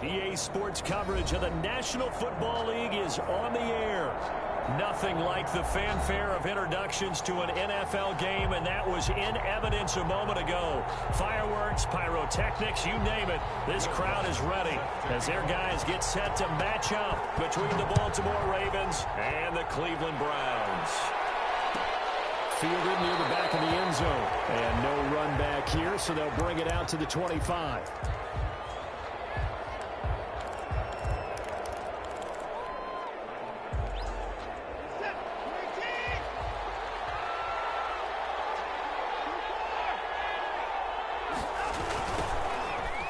EA Sports coverage of the National Football League is on the air. Nothing like the fanfare of introductions to an NFL game, and that was in evidence a moment ago. Fireworks, pyrotechnics, you name it. This crowd is ready as their guys get set to match up between the Baltimore Ravens and the Cleveland Browns. Fielded near the back of the end zone. And no run back here, so they'll bring it out to the 25.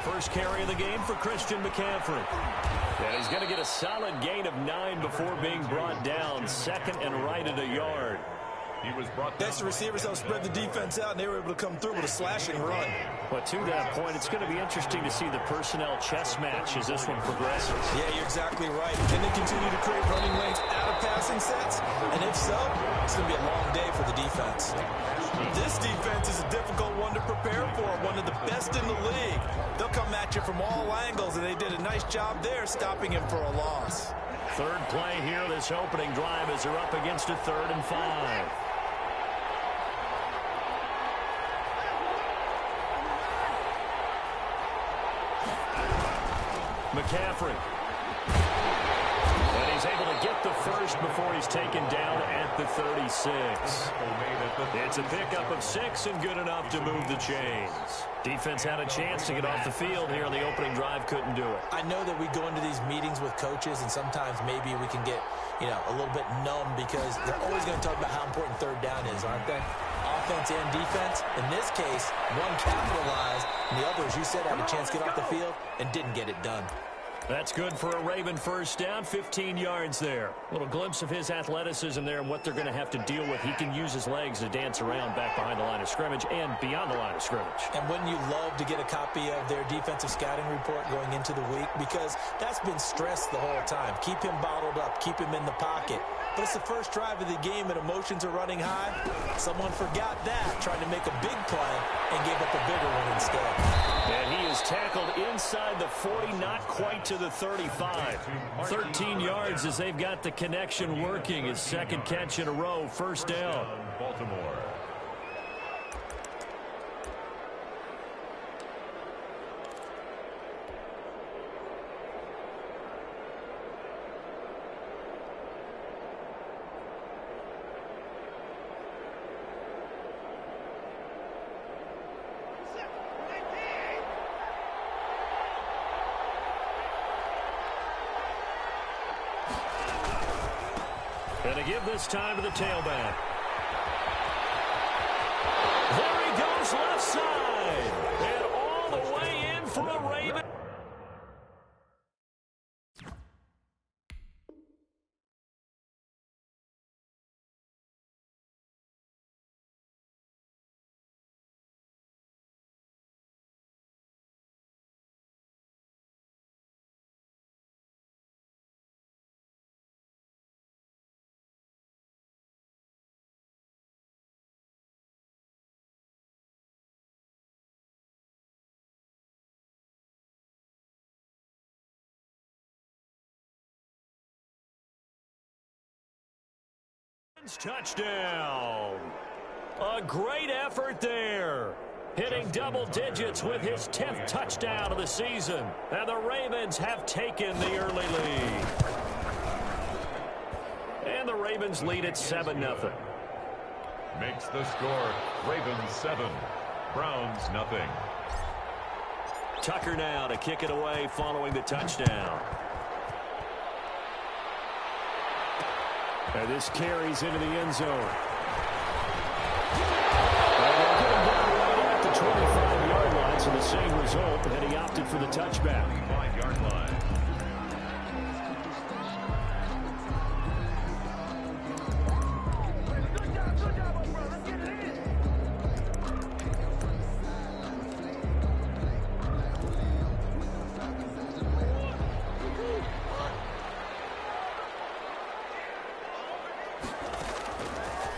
First carry of the game for Christian McCaffrey. And he's going to get a solid gain of 9 before being brought down. Second and right at a yard. He was brought down. That's the receivers helped spread the defense out, and they were able to come through with a slashing run. But to that point, it's going to be interesting to see the personnel chess match as this one progresses. Yeah, you're exactly right. Can they continue to create running lanes out of passing sets? And if so, it's going to be a long day for the defense. This defense is a difficult one to prepare for, one of the best in the league. They'll come at you from all angles, and they did a nice job there stopping him for a loss. Third play here, this opening drive as they're up against a 3rd and 5. McCaffrey. And he's able to get the first before he's taken down at the 36. It's a pickup of 6 and good enough to move the chains. Defense had a chance to get off the field here. The opening drive couldn't do it. I know that we go into these meetings with coaches, and sometimes maybe we can get, a little bit numb because they're always going to talk about how important third down is, aren't they? Offense and defense. In this case, one capitalized, and the other, as you said, had a chance to get off the field and didn't get it done. That's good for a Raven first down, 15 yards there. A little glimpse of his athleticism there and what they're going to have to deal with. He can use his legs to dance around back behind the line of scrimmage and beyond the line of scrimmage. And wouldn't you love to get a copy of their defensive scouting report going into the week? Because that's been stressed the whole time. Keep him bottled up. Keep him in the pocket. But it's the first drive of the game and emotions are running high. Someone forgot that, trying to make a big play and gave up a bigger one instead. And he is tackled inside the 40, not quite to the 35. 13 yards as they've got the connection working. His second catch in a row, first down. Baltimore. And to give this time to the tailback. There he goes left side. And all the way in for a Raven. Touchdown. A great effort there. Hitting double digits with his 10th touchdown of the season. And the Ravens have taken the early lead. And the Ravens lead at 7-0. Makes the score Ravens 7, Browns nothing. Tucker now to kick it away following the touchdown. And this carries into the end zone. And they'll get him down right at the 25-yard line, so the same result, and he opted for the touchback. 25-yard line.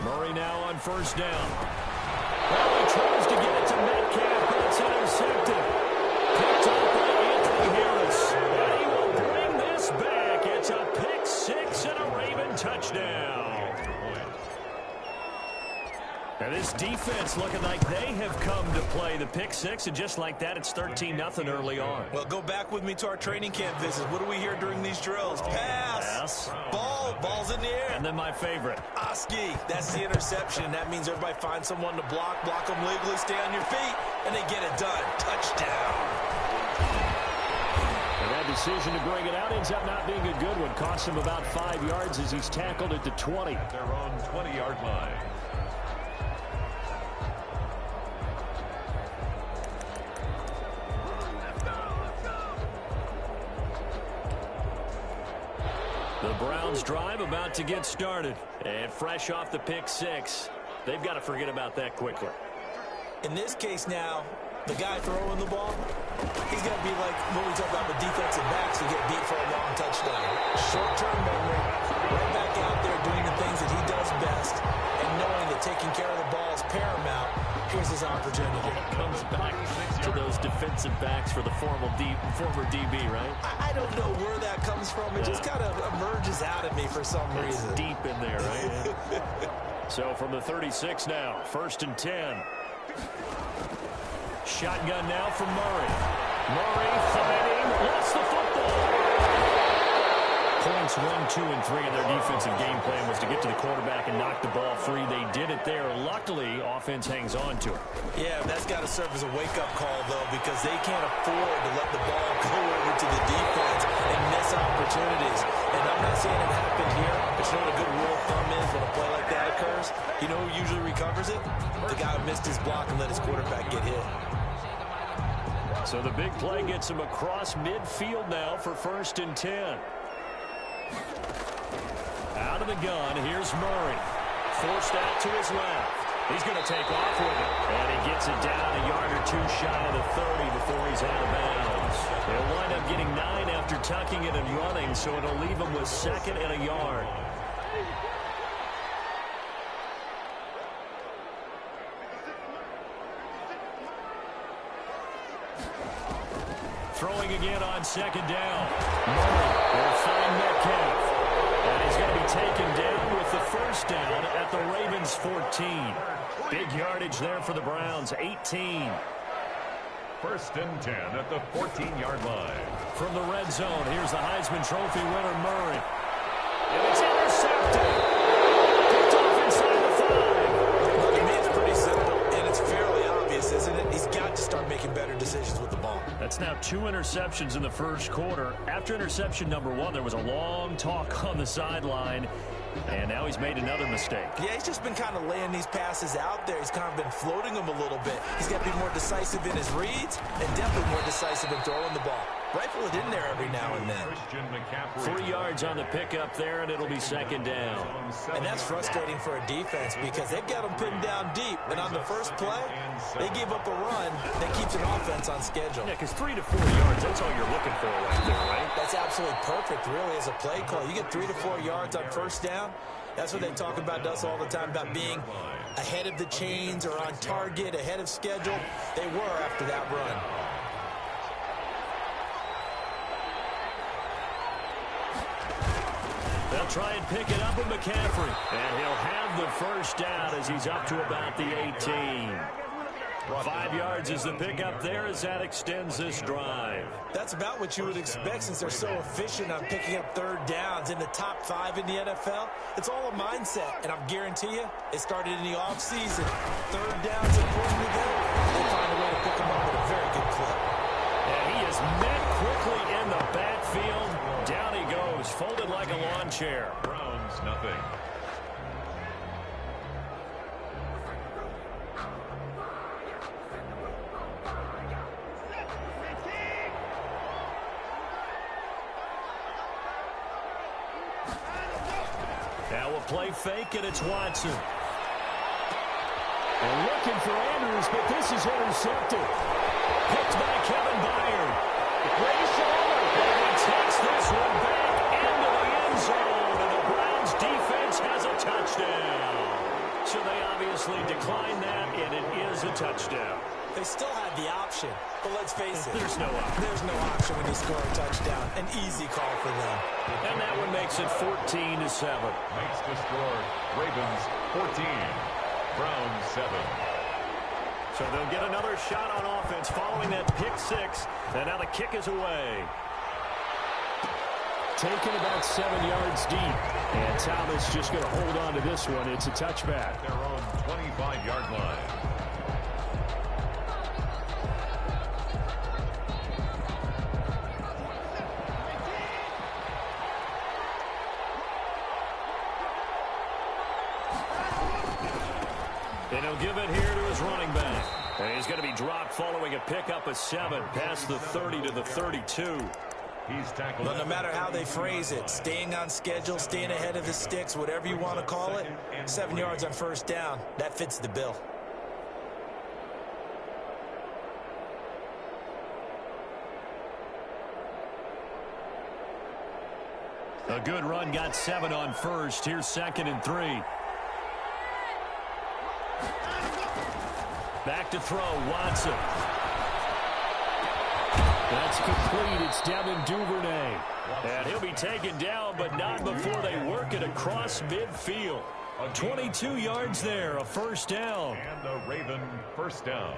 Murray now on first down. Well, he tries to get it to Metcalf, but it's intercepted. Picked up by Anthony Harris. And touchdown. Now this defense looking like they have come to play the pick six, and just like that, it's 13-0 early on. Well, go back with me to our training camp visits. What do we hear during these drills? Pass. Ball's in the air. And then my favorite. Oski, that's the interception. That means everybody finds someone to block them legally, stay on your feet, and they get it done. Touchdown. And that decision to bring it out ends up not being a good one. Costs him about 5 yards as he's tackled at the 20. At their own 20-yard line. The Browns drive about to get started. And fresh off the pick six, they've got to forget about that quickly. In this case now, the guy throwing the ball, he's got to be like what we talk about with defensive backs who get beat for a long touchdown. Short-term memory, right back out there doing the things that he does best, and knowing that taking care of the ball is paramount. Here's his opportunity. Comes back to those defensive backs for the former DB, right? I don't know where that comes from. It just kind of emerges out of me for some reason. It's deep in there, right? So from the 36 now, 1st and 10. Shotgun now from Murray. Murray fighting, lost the football. Points 1, 2, and 3 in their defensive game plan was to get to the quarterback and knock the ball free. They did it there. Luckily, offense hangs on to it. Yeah, that's got to serve as a wake-up call, though, because they can't afford to let the ball go over to the defense and miss opportunities. And I'm not saying it happened here, but you know what a good rule of thumb is when a play like that occurs? You know who usually recovers it? The guy who missed his block and let his quarterback get hit. So the big play gets him across midfield now for 1st and 10. Out of the gun, here's Murray. Forced out to his left. He's going to take off with it. And he gets it down a yard or two shy of the 30 before he's out of bounds. They'll wind up getting 9 after tucking it and running, so it'll leave him with 2nd and a yard. Throwing again on 2nd down. Murray will find Metcalf. And he's going to be taken down with the 1st down at the Ravens' 14. Big yardage there for the Browns, 18. 1st and 10 at the 14-yard line. From the red zone, here's the Heisman Trophy winner, Murray. And it's intercepted. Picked off inside the 5. Look, to me, it's pretty simple, and it's fairly obvious, isn't it? He's got to start making better decisions with the ball. That's now 2 interceptions in the 1st quarter. After interception number 1, there was a long talk on the sideline, and now he's made another mistake. Yeah, he's just been kind of laying these passes out there. He's kind of been floating them a little bit. He's got to be more decisive in his reads and definitely more decisive in throwing the ball. Rifle it in there every now and then. 3 yards on the pickup there, and it'll be 2nd down. And that's frustrating for a defense because they've got them pinned down deep. And on the first play, they gave up a run that keeps an offense on schedule. Yeah, because 3 to 4 yards, that's all you're looking for right there, right? That's absolutely perfect, really, as a play call. You get 3 to 4 yards on 1st down. That's what they talk about us all the time, about being ahead of the chains or on target, ahead of schedule. They were after that run. They'll try and pick it up with McCaffrey. And he'll have the 1st down as he's up to about the 18. 5 yards is the pickup there as that extends this drive. That's about what you would expect since they're so efficient on picking up 3rd downs in the top 5 in the NFL. It's all a mindset, and I guarantee you, it started in the offseason. 3rd downs important to them. They find a way to pick them up at a very good clip. And he is met quickly in the backfield. Down he goes, folded like a lawn chair. Browns, nothing. Now we'll play fake, and it's Watson. And looking for Andrews, but this is intercepted. Picked by Kevin Byard. And he takes this one back into the end zone, and the Browns defense has a touchdown. So they obviously declined that, and it is a touchdown. They still had the option, but let's face it. There's no option. There's no option when you score a touchdown. An easy call for them. And that one makes makes it 14-7. Makes the score Ravens 14, Browns 7. So they'll get another shot on offense following that pick six. And now the kick is away. Taken about 7 yards deep. And Thomas just going to hold on to this one. It's a touchback. Their own 25-yard line. And he'll give it here to his running back. And he's going to be dropped following a pickup of 7 past the 30 to the 32. He's tackled. But no matter how they phrase it, staying on schedule, staying ahead of the sticks, whatever you want to call it, 7 yards on first down, that fits the bill. A good run got 7 on first. Here's 2nd and 3. Back to throw, Watson. That's complete. It's Devin Duvernay. And he'll be taken down, but not before they work it across midfield. 22 yards there, a first down. And the Raven first down.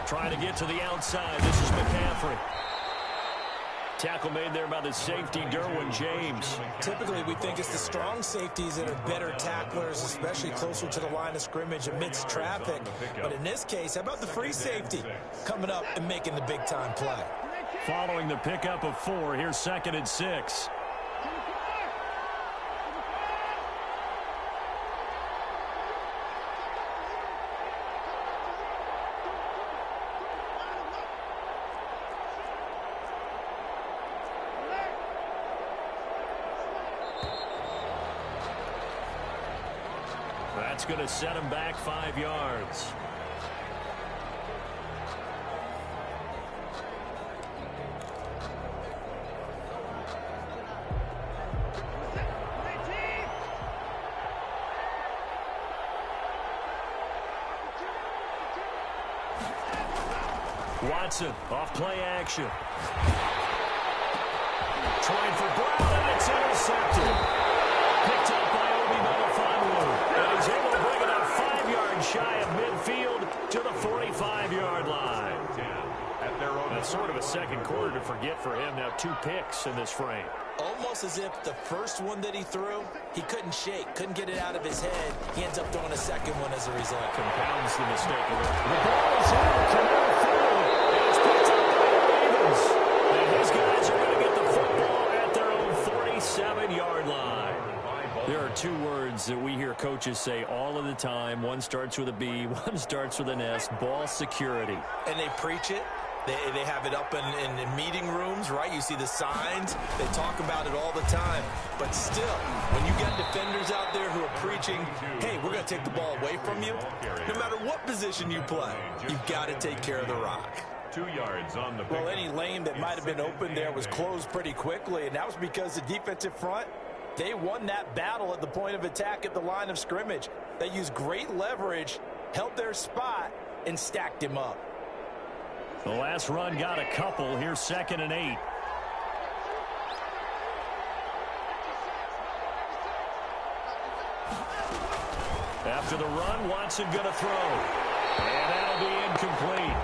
Trying to get to the outside. This is McCaffrey. Tackle made there by the safety, Derwin James. Typically, we think it's the strong safeties that are better tacklers, especially closer to the line of scrimmage amidst traffic. But in this case, how about the free safety coming up and making the big-time play? Following the pickup of 4, here's 2nd and 6. That's going to set him back 5 yards. Watson off play action. Trying for Brown, and it's intercepted. Picked up by Obi Melifonwu. And he's able to bring it up 5 yards shy of midfield to the 45-yard line. That's sort of a second quarter to forget for him. Now 2 picks in this frame. Almost as if the first one that he threw, he couldn't shake, couldn't get it out of his head. He ends up throwing a second one as a result. Compounds the mistake a little. The ball is out. Canal field. And it's picked up by the Ravens. And his guys are going to get the football at their own 47-yard line. There are 2 words that we hear coaches say all of the time. One starts with a B, one starts with an S. Ball security. And they preach it. They have it up in meeting rooms, right? You see the signs. They talk about it all the time. But still, when you got defenders out there who are preaching, hey, we're going to take the ball away from you, no matter what position you play, you've got to take care of the rock. 2 yards on the Well, any lane that might have been open there was closed pretty quickly, and that was because the defensive front, they won that battle at the point of attack at the line of scrimmage. They used great leverage, held their spot, and stacked him up. The last run got a couple. Here's 2nd and 8. After the run, Watson going to throw. And that'll be incomplete.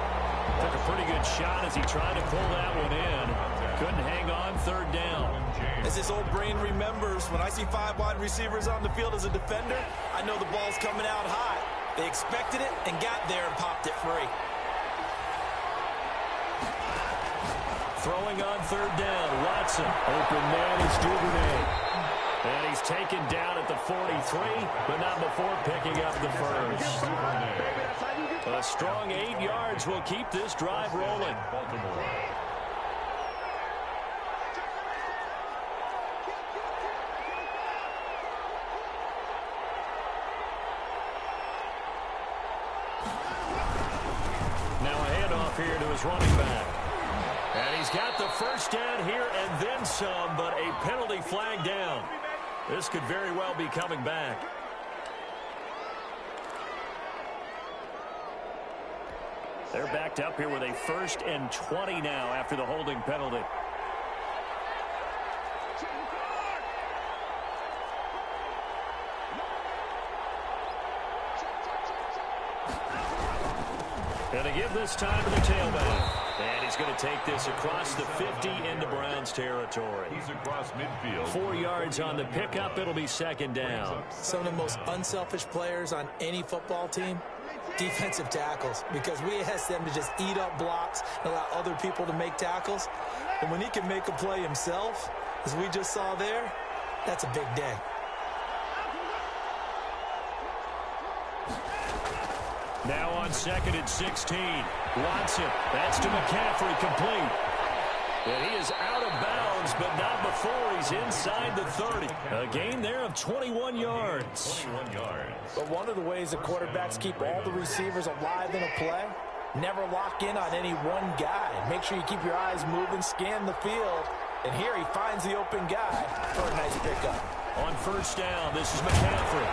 Took a pretty good shot as he tried to pull that one in. Couldn't hang on, 3rd down. As his old brain remembers, when I see 5 wide receivers on the field as a defender, I know the ball's coming out high. They expected it and got there and popped it free. Throwing on 3rd down, Watson. Open man is Duvernay. And he's taken down at the 43, but not before picking up the first. A strong 8 yards will keep this drive rolling. Baltimore. Now a handoff here to his running back. And he's got the first down here and then some, but a penalty flag down. This could very well be coming back. They're backed up here with a 1st and 20 now after the holding penalty. Going to give this time to the tailback. And he's going to take this across the 50 into Browns territory. He's across midfield. 4 yards on the pickup. It'll be 2nd down. Some of the most unselfish players on any football team, defensive tackles, because we ask them to just eat up blocks and allow other people to make tackles. And when he can make a play himself, as we just saw there, that's a big day. Now on 2nd and 16. Watson. That's to McCaffrey, complete. And he is out of bounds, but not before he's inside the 30. A gain there of 21 yards. 21 yards. But one of the ways the quarterbacks keep all the receivers alive in a play, never lock in on any one guy. Make sure you keep your eyes moving, scan the field. And here he finds the open guy for a nice pickup. On 1st down, this is McCaffrey.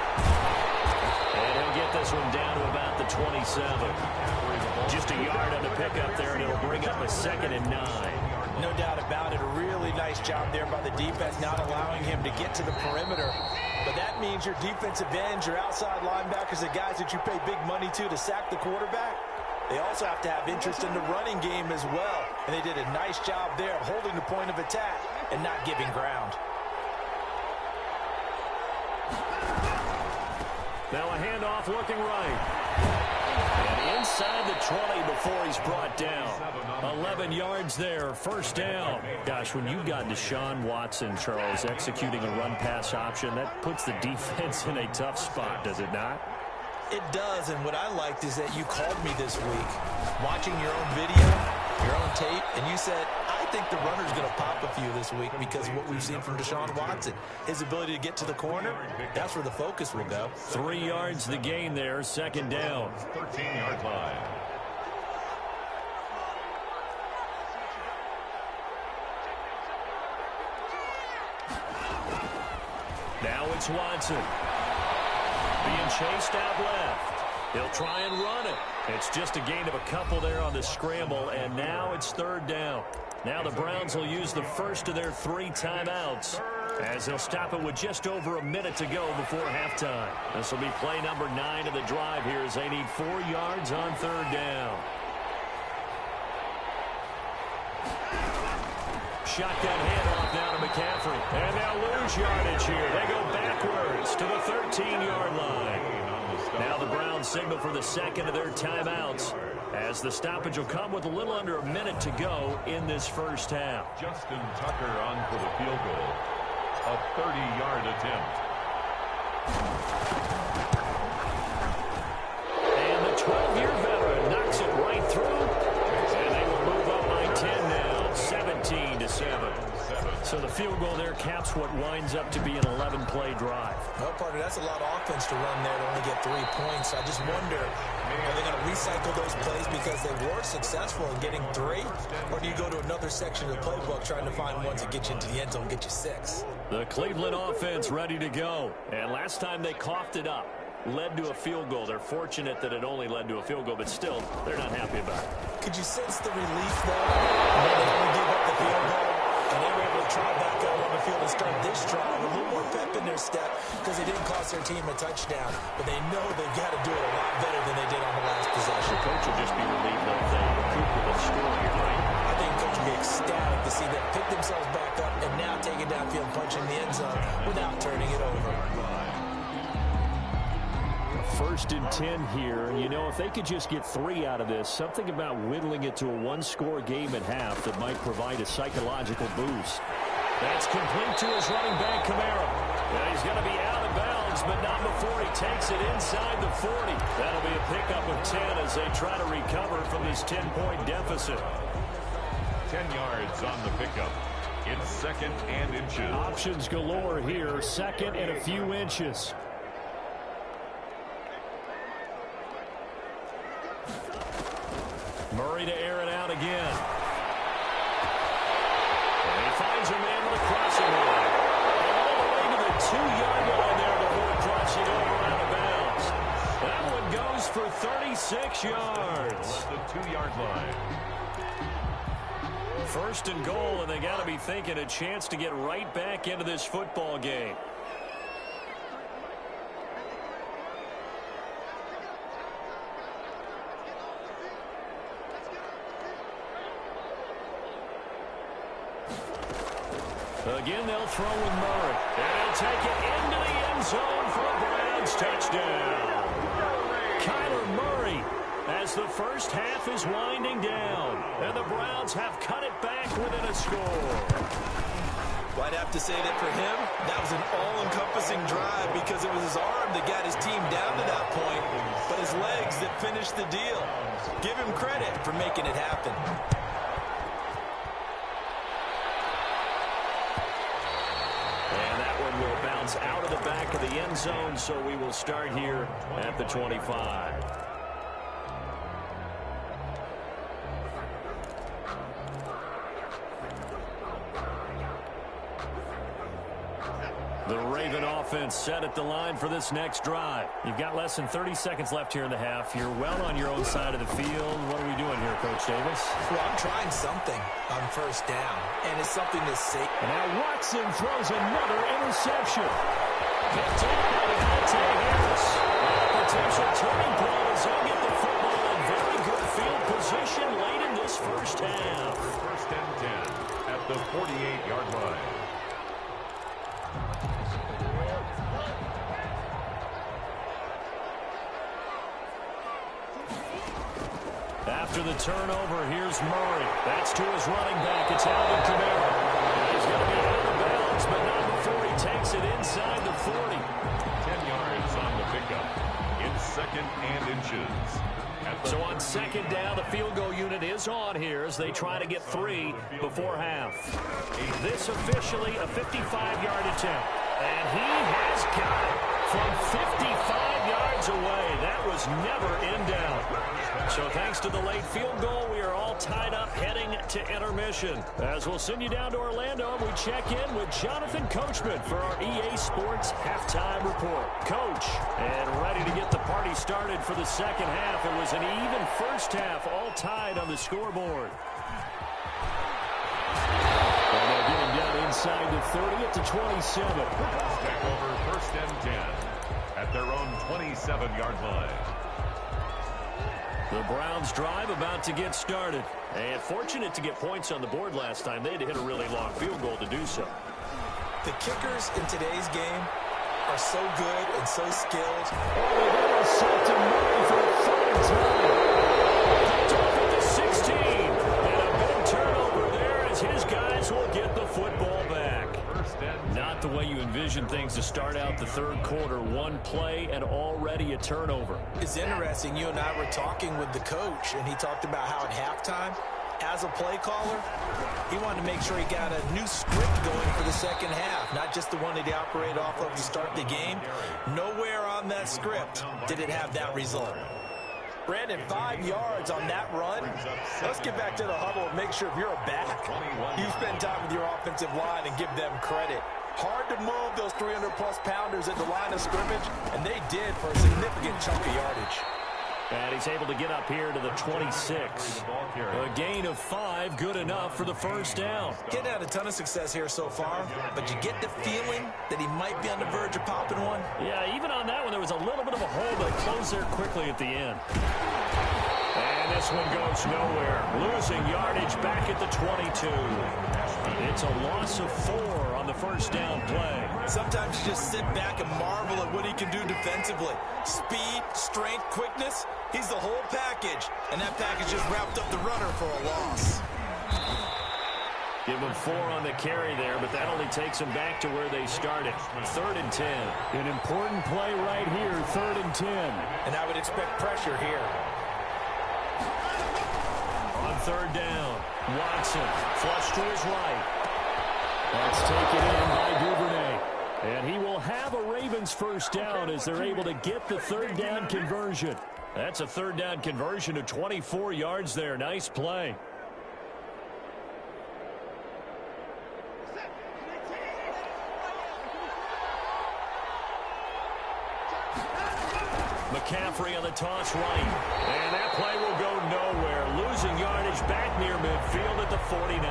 And he'll get this one down to about the 27. Just a yard on the pickup there, and it'll bring up a 2nd and 9. No doubt about it. A really nice job there by the defense, not allowing him to get to the perimeter. But that means your defensive ends, your outside linebackers, the guys that you pay big money to sack the quarterback, they also have to have interest in the running game as well. And they did a nice job there of holding the point of attack and not giving ground. Now a handoff looking right. And inside the 20 before he's brought down. 11 yards there, 1st down. Gosh, when you've got Deshaun Watson, Charles, executing a run-pass option, that puts the defense in a tough spot, does it not? It does, and what I liked is that you called me this week, watching your own video, your own tape, and you said, I think the runner's going to pop a few this week because of what we've seen from Deshaun Watson. His ability to get to the corner, that's where the focus will go. 3 yards the gain there, 2nd down. 13-yard line. Now it's Watson. Being chased out left. He'll try and run it. It's just a gain of a couple there on the scramble, and now it's 3rd down. Now the Browns will use the first of their 3 timeouts as they'll stop it with just over a minute to go before halftime. This will be play number 9 of the drive here as they need 4 yards on 3rd down. Shotgun handoff now to McCaffrey. And they'll lose yardage here. They go backwards to the 13-yard line. Now the Browns signal for the 2nd of their timeouts as the stoppage will come with a little under a minute to go in this 1st half. Justin Tucker on for the field goal. A 30-yard attempt. And the 12-year veteran knocks it right through. And they will move up by 10 now, 17-7. So the field goal there caps what winds up to be an 11-play drive. Well, partner, that's a lot of offense to run there to only get 3 points. I just wonder, are they going to recycle those plays because they were successful in getting 3? Or do you go to another section of the playbook trying to find ones that get you into the end zone and get you 6? The Cleveland offense ready to go. And last time they coughed it up, led to a field goal. They're fortunate that it only led to a field goal, but still, they're not happy about it. Could you sense the relief, though, when they only gave up the field goal? And they were able to try back out on the field and start this drive with a little more pep in their step because they didn't cost their team a touchdown. But they know they've got to do it a lot better than they did on the last possession. The coach will just be relieved that they recouped with a score here, right? I think the coach will be ecstatic to see them pick themselves back up and now take it downfield, punching the end zone without turning it over. 1st and 10 here. You know, if they could just get 3 out of this, something about whittling it to a 1-score game at half that might provide a psychological boost. That's complete to his running back, Kamara. Yeah, he's going to be out of bounds, but not before he takes it inside the 40. That'll be a pickup of 10 as they try to recover from this 10-point deficit. 10 yards on the pickup. It's 2nd and inches. Options galore here. 2nd and a few inches. Murray to air it out again. And he finds a man with a crossing line. All the way to the 2-yard line there before crossing over out of bounds. That one goes goes for 36 yards. The 2-yard line. First and goal, and they got to be thinking a chance to get right back into this football game. Again, they'll throw with Murray. And he'll take it into the end zone for a Browns touchdown. Kyler Murray, as the first half is winding down. And the Browns have cut it back within a score. Well, I'd have to say that for him, that was an all-encompassing drive because it was his arm that got his team down to that point, but his legs that finished the deal. Give him credit for making it happen. Will bounce out of the back of the end zone, so we will start here at the 25. The Raven offense set at the line for this next drive. You've got less than 30 seconds left here in the half. You're well on your own side of the field. What are we doing here, Coach Davis? Well, I'm trying something on first down, and it's something that's safe. And now Watson throws another interception. Picked up by Devontae Harris. A potential turning point as he'll get the football in very good field position late in this first half. First and 10 at the 48-yard line. After the turnover, here's Murray. That's to his running back. It's Alvin Kamara. He's going to be out of bounds, but not before he takes it inside the 40. 10 yards on the pickup. In second and inches. So on second down, the field goal unit is on here as they try to get 3 before half. This officially a 55-yard attempt. And he has got it from 55 yards away. That was never in doubt. So thanks to the late field goal, we are all tied up heading to intermission. As we'll send you down to Orlando, we check in with Jonathan Coachman for our EA Sports Halftime Report. Coach, and ready to get the party started for the second half. It was an even first half, all tied on the scoreboard. And they'll get him down inside the 30 at the 27. Back over first and 10 at their own 27-yard line. The Browns drive about to get started. And fortunate to get points on the board last time. They had to hit a really long field goal to do so. The kickers in today's game are so good and so skilled. Oh, they intercept him for a third time. Picked off at the 16. And a big turnover there as his guys will get the football back. Not the way you envision things to start out the third quarter. One play and already a turnover. It's interesting. You and I were talking with the coach, and he talked about how at halftime, as a play caller, he wanted to make sure he got a new script going for the second half, not just the one that he operated off of to start the game. Nowhere on that script did it have that result. Brandon, 5 yards on that run. Let's get back to the huddle and make sure if you're a back, you spend time with your offensive line and give them credit. Hard to move those 300-plus pounders at the line of scrimmage, and they did for a significant chunk of yardage. And he's able to get up here to the 26. A gain of 5, good enough for the first down. Getting had a ton of success here so far, but you get the feeling that he might be on the verge of popping one. Yeah, even on that one, there was a little bit of a hole that closed there quickly at the end. And this one goes nowhere. Losing yardage back at the 22. It's a loss of 4 on the first down play. Sometimes you just sit back and marvel at what he can do defensively. Speed, strength, quickness, he's the whole package. And that package just wrapped up the runner for a loss. Give him 4 on the carry there, but that only takes them back to where they started. 3rd and 10. An important play right here, 3rd and 10. And I would expect pressure here. On 3rd down, Watson, flush to his right. That's taken in by Duvernay. And he will have a Ravens first down as they're able to get the 3rd down conversion. That's a 3rd down conversion of 24 yards there. Nice play. McCaffrey on the toss right. And that play will go nowhere. Losing yardage back near midfield at the 49.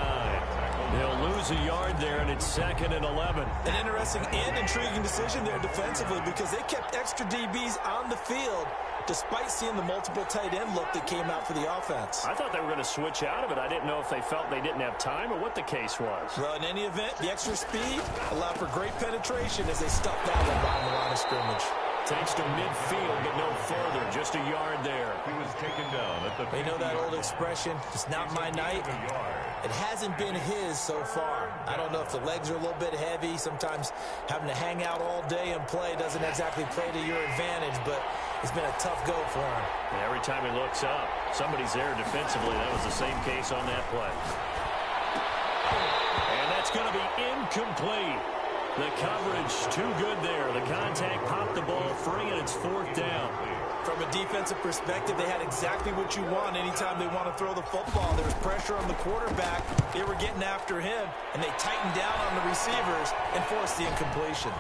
They'll lose a yard there, and it's 2nd and 11. An interesting and intriguing decision there defensively because they kept extra DBs on the field despite seeing the multiple tight end look that came out for the offense. I thought they were going to switch out of it. I didn't know if they felt they didn't have time or what the case was. Well, in any event, the extra speed allowed for great penetration as they stuffed that one behind the line of scrimmage. Takes to midfield, but no further. Just a yard there. He was taken down at the... They know that old expression, it's not my night. It hasn't been his so far. I don't know if the legs are a little bit heavy. Sometimes having to hang out all day and play doesn't exactly play to your advantage, but it's been a tough go for him. And every time he looks up, somebody's there defensively. That was the same case on that play. And that's going to be incomplete. The coverage too good there. The contact popped the ball free, and it's 4th down. From a defensive perspective, they had exactly what you want anytime they want to throw the football. There was pressure on the quarterback. They were getting after him, and they tightened down on the receivers and forced the incompletion.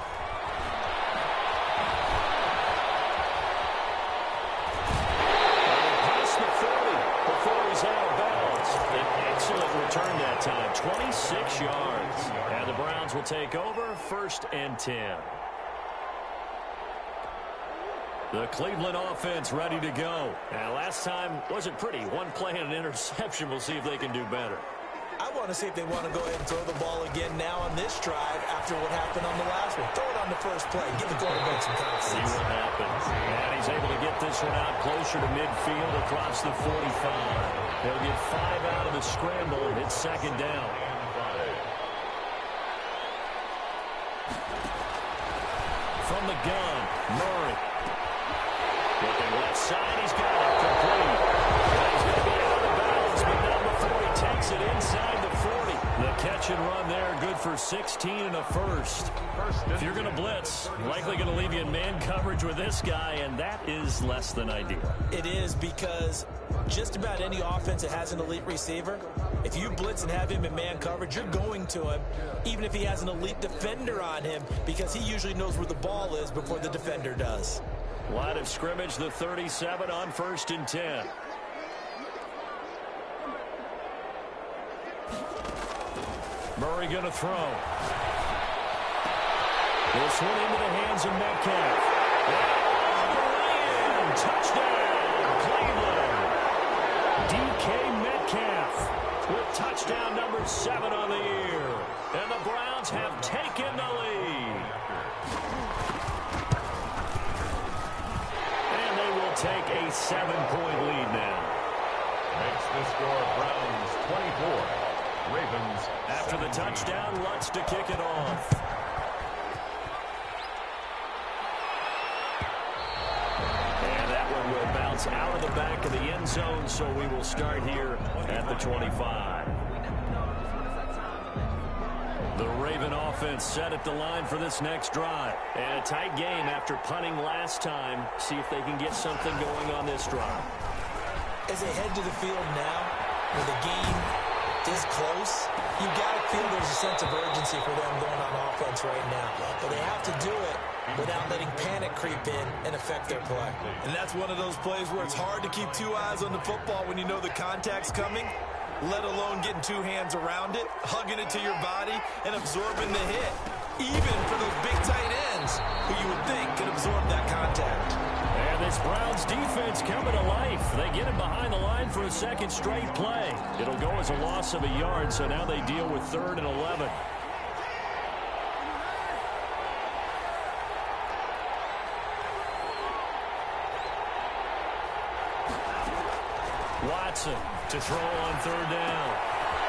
Past the 40 before he's out of bounds. An excellent return that time, 26 yards. And the Browns will take over, 1st and 10. The Cleveland offense ready to go. And last time wasn't pretty. One play and an interception. We'll see if they can do better. I want to see if they want to go ahead and throw the ball again now on this drive after what happened on the last one. Throw it on the first play. Give the quarterback some confidence. See what happens. And he's able to get this one out closer to midfield across the 45. They'll get 5 out of the scramble, and it's 2nd down. From the gun, Murray. Looking left side, he's got it complete. He's going to be out of bounds, but not before he takes it inside the 40. The catch and run there, good for 16 and a first. If you're going to blitz, likely going to leave you in man coverage with this guy, and that is less than ideal. It is because just about any offense that has an elite receiver, if you blitz and have him in man coverage, you're going to him, even if he has an elite defender on him, because he usually knows where the ball is before the defender does. Line of scrimmage, the 37 on 1st and 10. Murray going to throw. This one into the hands of Metcalf. Touchdown, Cleveland. DK Metcalf with touchdown number 7 on the year. And the Browns have taken the lead. And they will take a 7-point lead now. Makes the score Browns 24. Ravens. After the touchdown, Lutz to kick it off. And that one will bounce out of the back of the end zone, so we will start here at the 25. The Raven offense set at the line for this next drive. And a tight game after punting last time. See if they can get something going on this drive. As they head to the field now, with the game this close, you got to feel there's a sense of urgency for them going on offense right now. But they have to do it without letting panic creep in and affect their play. And that's one of those plays where it's hard to keep 2 eyes on the football when you know the contact's coming, let alone getting 2 hands around it, hugging it to your body, and absorbing the hit. Even for those big tight ends who you would think could absorb that contact. And this Browns defense coming to life. They get him behind the line for a second straight play. It'll go as a loss of a yard, so now they deal with 3rd and 11. Watson to throw on 3rd down.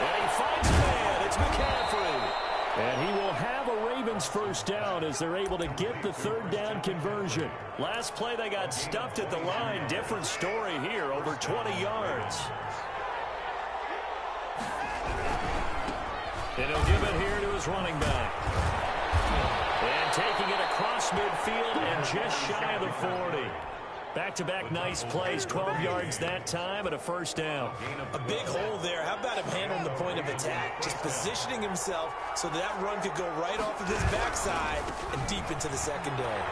And he finds a man. It's McCaffrey. And he will have a Ravens first down as they're able to get the 3rd down conversion. Last play they got stuffed at the line. Different story here, over 20 yards. And he'll give it here to his running back. And taking it across midfield and just shy of the 40. Back-to-back nice plays, 12 yards that time and a first down. A big hole there. How about him handling the point of attack? Just positioning himself so that run could go right off of his backside and deep into the secondary.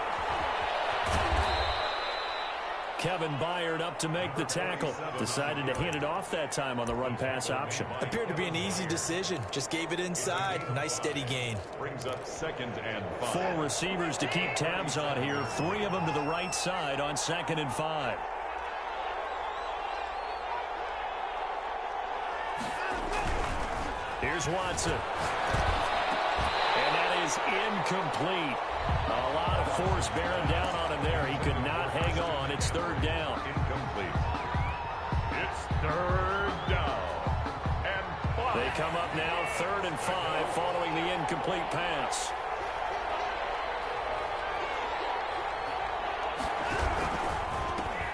Kevin Byard up to make the tackle. Decided to hand it off that time on the run-pass option. Appeared to be an easy decision. Just gave it inside. Nice steady gain. Brings up 2nd and 5. 4 receivers to keep tabs on here. 3 of them to the right side on 2nd and 5. Here's Watson. And that is incomplete. A lot of force bearing down on him there. He could not hang on. It's 3rd down. Incomplete. It's 3rd down. And 5. They come up now 3rd and 5 following the incomplete pass.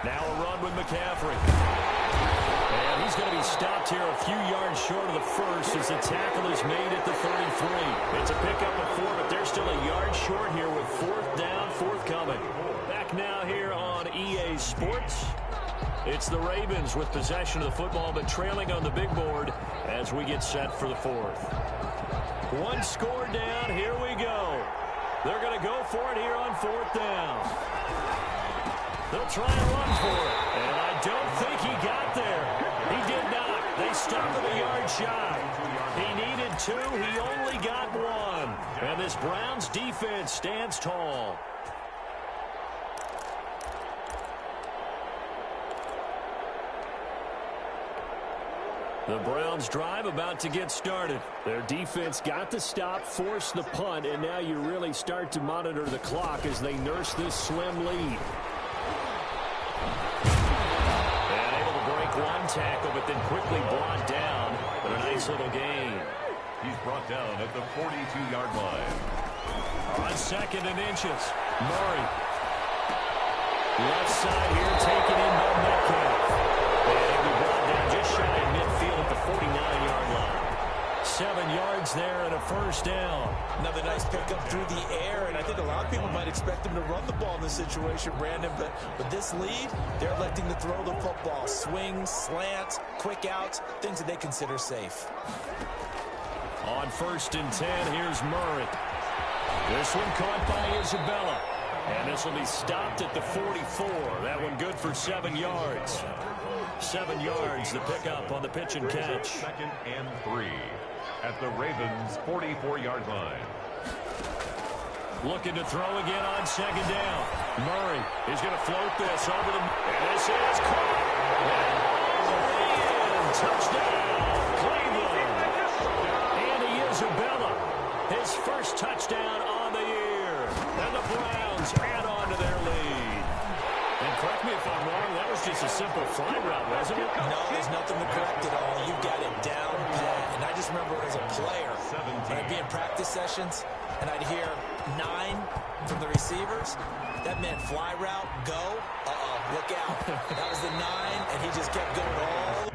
Now a run with McCaffrey. And he's going to be stopped here a few yards short of the first as the tackle is made at the 33. It's a pickup of 4, but they're still a yard short here with 4th down forthcoming. Back now here on EA Sports. It's the Ravens with possession of the football, but trailing on the big board as we get set for the 4th. 1 score down. Here we go. They're going to go for it here on 4th down. They'll try and run for it. And I don't think he got there. He did not. They stopped him a yard shy. He needed 2. He only got 1. And this Browns defense stands tall. The Browns drive about to get started. Their defense got the stop, forced the punt, and now you really start to monitor the clock as they nurse this slim lead. And able to break 1 tackle, but then quickly brought down. But a nice little gain. He's brought down at the 42-yard line. On 2nd and inches, Murray. Left side here, taken in by Metcalf. And he'll be brought down just shy of midfield at the 49-yard line. 7 yards there and a 1st down. Another nice pickup through the air, and I think a lot of people might expect them to run the ball in this situation, Brandon, but with this lead, they're electing to throw the football. Swings, slants, quick outs, things that they consider safe. On 1st and 10, here's Murray. This one caught by Isabella. And this will be stopped at the 44. That one good for 7 yards. 7 yards, the pickup on the pitch and catch. 2nd and 3 at the Ravens' 44-yard line. Looking to throw again on 2nd down. Murray is going to float this over the... And this is caught. And touchdown, Cleveland. Andy Isabella, his first touchdown on the year. And the Browns add on to their lead. And correct me if I'm wrong, that was just a simple fly route, wasn't it? No, there's nothing to correct at all. You've got it down pat. And I just remember as a player, when I'd be in practice sessions, and I'd hear 9 from the receivers. That meant fly route, go. Look out. That was the 9, and he just kept going all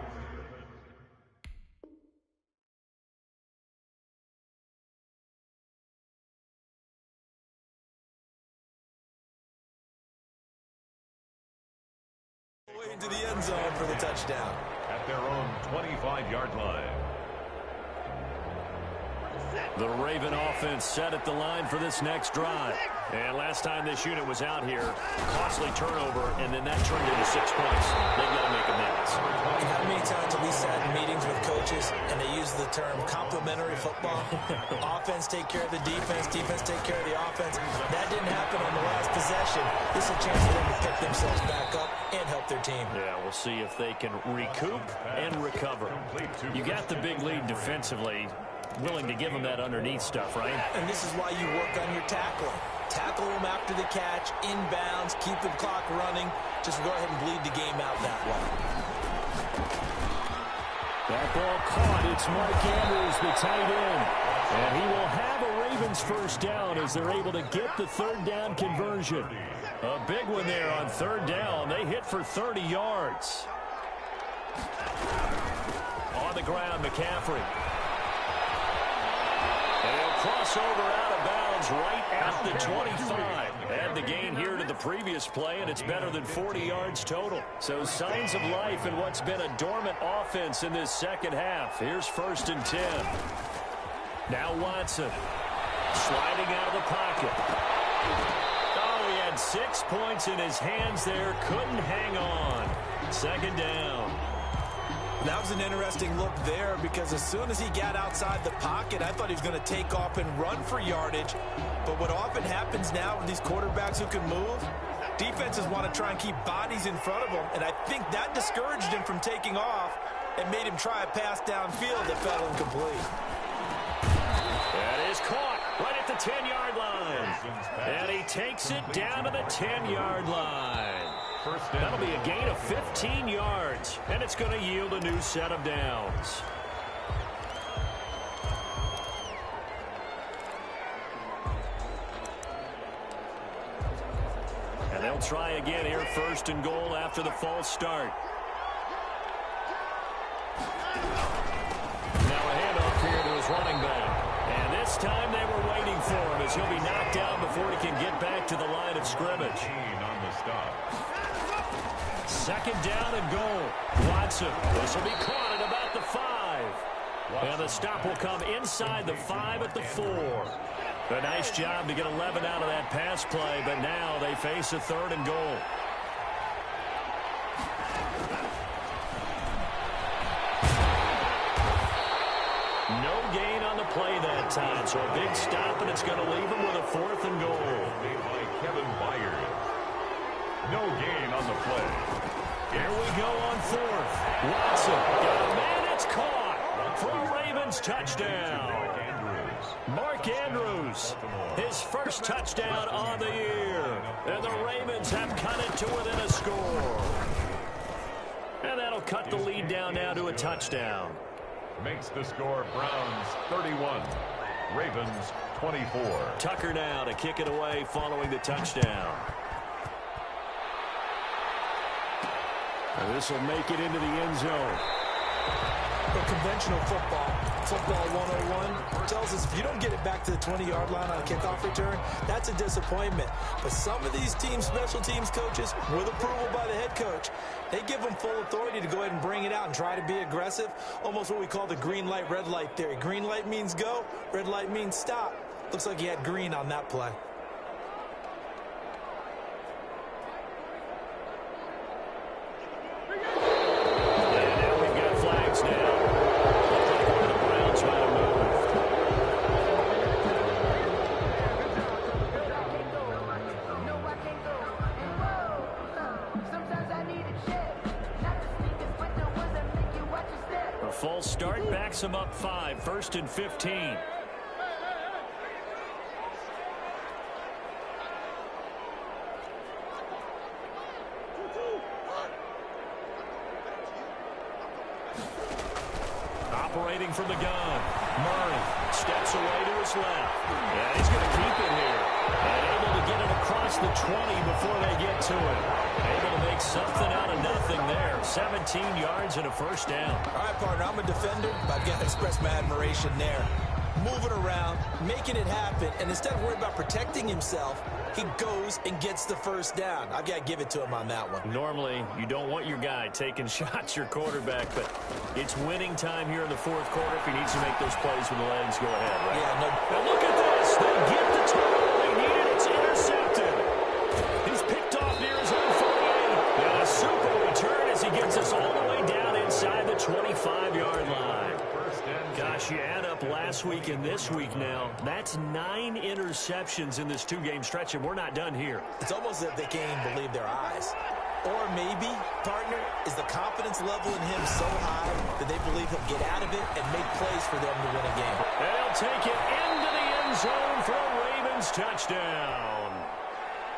into the end zone for the touchdown. At their own 25-yard line. The Raven offense set at the line for this next drive. And last time this unit was out here, costly turnover, and then that turned into 6 points. They've got to make amends. And how many times have we sat in meetings with coaches and they use the term complementary football? Offense take care of the defense, defense take care of the offense. That didn't happen on the last possession. This is a chance for them to pick themselves back up and help their team. Yeah, we'll see if they can recoup and recover. You got the big lead defensively. Willing to give them that underneath stuff, right? And this is why you work on your tackling. Tackle them after the catch, inbounds, keep the clock running. Just go ahead and bleed the game out that way. That ball caught. It's Mark Andrews, the tight end. And he will have a Ravens first down as they're able to get the 3rd down conversion. A big one there on 3rd down. They hit for 30 yards. On the ground, McCaffrey. Crossover out of bounds right at the 25. Add the gain here to the previous play, and it's better than 40 yards total. So signs of life in what's been a dormant offense in this second half. Here's 1st and 10. Now Watson sliding out of the pocket. Oh, he had 6 points in his hands there. Couldn't hang on. Second down. That was an interesting look there because as soon as he got outside the pocket, I thought he was going to take off and run for yardage. But what often happens now with these quarterbacks who can move, defenses want to try and keep bodies in front of them, and I think that discouraged him from taking off and made him try a pass downfield that fell incomplete. That is caught right at the 10-yard line. And he takes it down to the 10-yard line. That'll be a gain of 15 yards, and it's going to yield a new set of downs. And they'll try again here, first and goal after the false start. Now a handoff here to his running back. And this time they were waiting for him as he'll be knocked down before he can get back to the line of scrimmage. On the stop. Second down and goal. Watson. This will be caught at about the 5. And the stop will come inside the 5 at the 4. A nice job to get 11 out of that pass play, but now they face a third and goal. No gain on the play that time, so a big stop, and it's going to leave him with a 4th and goal. Made by Kevin Byard. No gain on the play. Here we go on 4th. Watson got a man. It's caught for a Ravens touchdown. Mark Andrews, his first touchdown on the year. And the Ravens have cut it to within a score. And that'll cut the lead down now to a touchdown. Makes the score Browns 31, Ravens 24. Tucker now to kick it away following the touchdown. And this will make it into the end zone. But conventional football 101, tells us if you don't get it back to the 20-yard line on a kickoff return, that's a disappointment. But some of these special teams coaches, with approval by the head coach, they give them full authority to go ahead and bring it out and try to be aggressive, almost what we call the green light, red light theory. Green light means go, red light means stop. Looks like he had green on that play. False start backs him up 5, 1st and 15. Operating from the gun. Murray steps away to his left. And he's going to keep it here. And able to get it across the 20 before they get to it. Able to make something out of nothing there. 17 yards and a first down. All right, partner, I'm a defender, but I've got to express my admiration there. Moving around, making it happen, and instead of worrying about protecting himself, he goes and gets the first down. I've got to give it to him on that one. Normally, you don't want your guy taking shots, your quarterback, but it's winning time here in the 4th quarter if he needs to make those plays when the legs go ahead, right? Yeah, no. And look at this. They get the turnover they needed. It's intercepted. He's picked off near his own 48. And a super return as he gets us all the way down inside the 25-yard line. Gosh, you add up last week and this week now. That's 9 interceptions in this 2-game stretch, and we're not done here. It's almost as if they can't even believe their eyes. Or maybe, partner, is the confidence level in him so high that they believe he'll get out of it and make plays for them to win a game. And he'll take it into the end zone for a Ravens touchdown.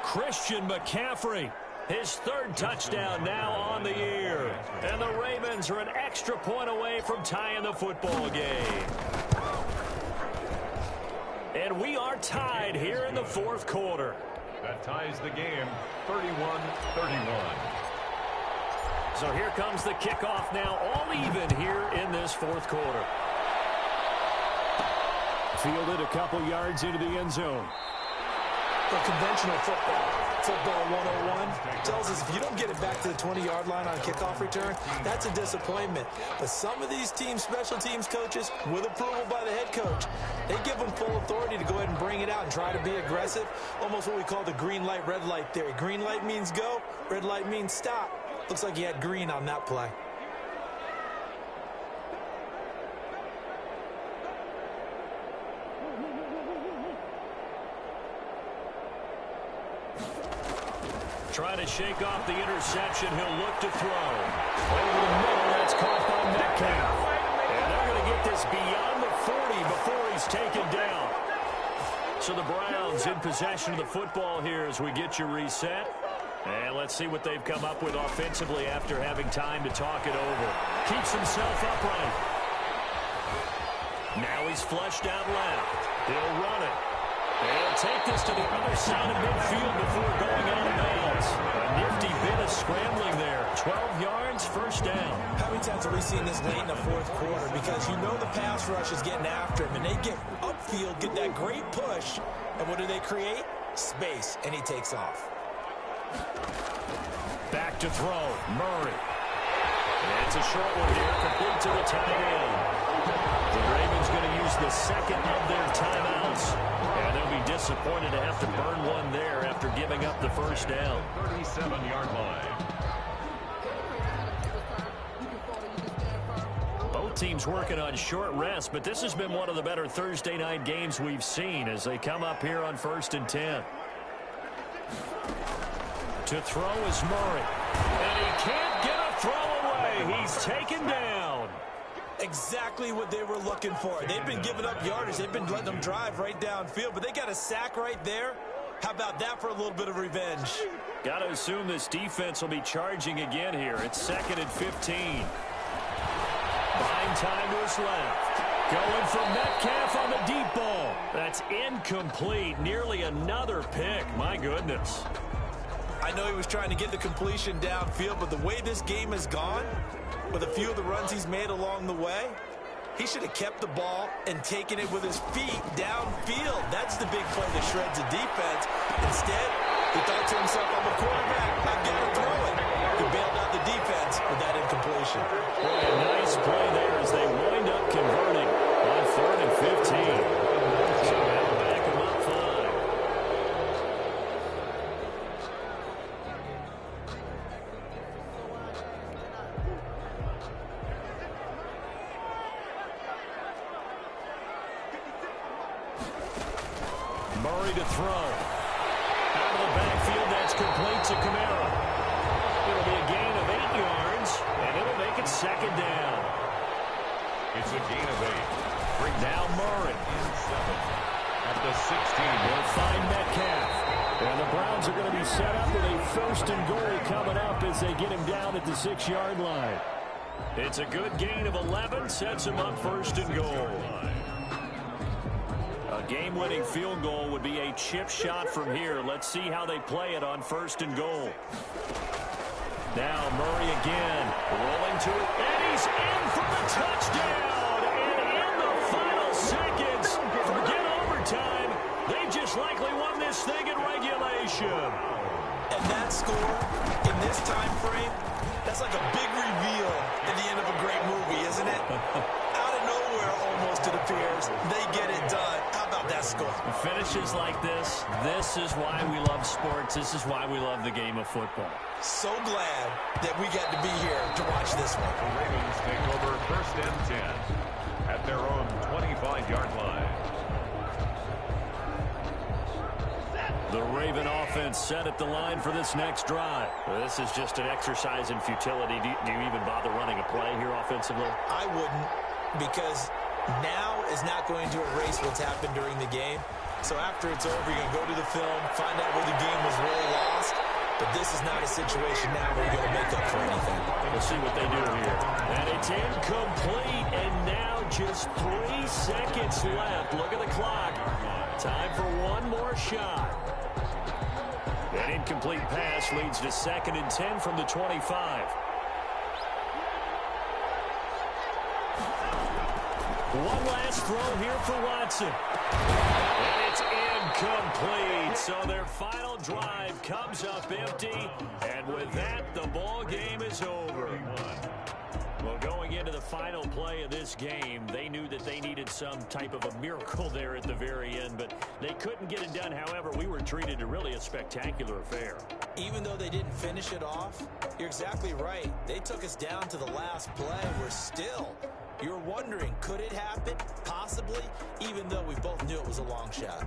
Christian McCaffrey, his 3rd touchdown now on the year. And the Ravens are an extra point away from tying the football game. And we are tied here in the 4th quarter. That ties the game 31-31. So here comes the kickoff now, all even here in this 4th quarter. Fielded a couple yards into the end zone. For conventional Football 101 tells us if you don't get it back to the 20-yard line on a kickoff return, that's a disappointment. But some of these teams, special teams coaches, with approval by the head coach, they give them full authority to go ahead and bring it out and try to be aggressive. Almost what we call the green light, red light theory. Green light means go, red light means stop. Looks like he had green on that play. Trying to shake off the interception. He'll look to throw. Over the middle, that's caught by Metcalf. And they're going to get this beyond the 40 before he's taken down. So the Browns in possession of the football here as we get you reset. And let's see what they've come up with offensively after having time to talk it over. Keeps himself upright. Now he's flushed out left. He'll run it. They'll take this to the other side of midfield before going out of bounds. A nifty bit of scrambling there. 12 yards, first down. How many times have we seen this late in the fourth quarter? Because you know the pass rush is getting after him, and they get upfield, get that great push. And what do they create? Space, and he takes off. Back to throw, Murray. And it's a short one here, complete to the tight end. The Ravens going to use the second of their timeouts. And they'll be disappointed to have to burn one there after giving up the first down. 37-yard line. Both teams working on short rest, but this has been one of the better Thursday night games we've seen as they come up here on 1st and 10. To throw is Murray. And he can't get a throw away. He's taken down. Exactly what they were looking for. They've been giving up yardage. They've been letting them drive right downfield, but they got a sack right there. How about that for a little bit of revenge? Got to assume this defense will be charging again here. It's 2nd and 15. Buying time to his left. Going for Metcalf on the deep ball. That's incomplete. Nearly another pick. My goodness. I know he was trying to get the completion downfield, but the way this game has gone, with a few of the runs he's made along the way, he should have kept the ball and taken it with his feet downfield. That's the big play that shreds the defense. Instead, he thought to himself, I'm a quarterback, I'm going to throw it. He bailed out the defense with that incompletion. Boy, a nice play there as they wind up converting on 3rd and 15. So that'll back him up 5. Murray to throw. Out of the backfield, that's complete to Kamara. It'll be a gain of 8 yards, and it'll make it 2nd down. It's a gain of 8. Bring down Murray. In 7. At the 16. They'll find Metcalf. And the Browns are going to be set up with a 1st and goal coming up as they get him down at the 6-yard line. It's a good gain of 11, sets him up 1st and goal. A game-winning field goal would be a chip shot from here. Let's see how they play it on 1st and goal. Now Murray again, rolling to it, and he's in for the touchdown. And in the final seconds, forget overtime, they just likely won this thing in regulation. And that score, in this time frame, that's like a big reveal at the end of a great movie, isn't it? Out of nowhere, almost, it appears, they get it done. How about that score? Finishes like this is why we love sports. This is why we love the game of football. So glad that we got to be here to watch this one. The Ravens take over 1st and 10 at their own 25-yard line. The Raven offense set at the line for this next drive. This is just an exercise in futility. Do you even bother running a play here offensively? I wouldn't, because now is not going to erase what's happened during the game. So after it's over, you're going to go to the film, find out where the game was really lost. But this is not a situation now where you're going to make up for anything. We'll see what they do here. And it's incomplete, and now just 3 seconds left. Look at the clock. Time for one more shot. An incomplete pass leads to 2nd and 10 from the 25. One last throw here for Watson. And it's Incomplete. So their final drive comes up empty. And with that, the ball game is over. Well, going into the final play of this game, they knew that they needed some type of a miracle there at the very end, but they couldn't get it done. However, we were treated to really a spectacular affair. Even though they didn't finish it off, you're exactly right. They took us down to the last play. You're wondering, could it happen? Possibly, even though we both knew it was a long shot.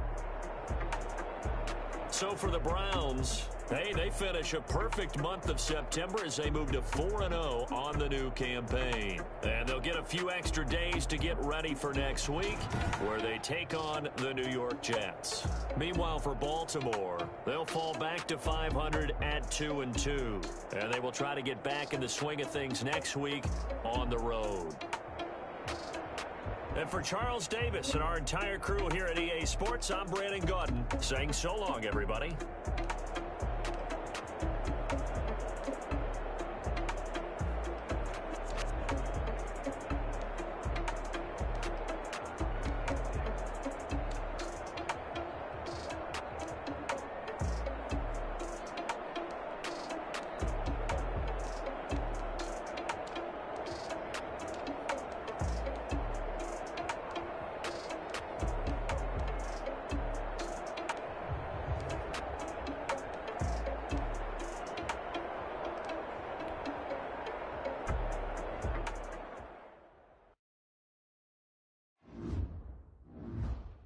So for the Browns, they finish a perfect month of September as they move to 4-0 on the new campaign. And they'll get a few extra days to get ready for next week, where they take on the New York Jets. Meanwhile, for Baltimore, they'll fall back to 500 at 2-2. And they will try to get back in the swing of things next week on the road. And for Charles Davis and our entire crew here at EA Sports, I'm Brandon Gaudin saying so long, everybody.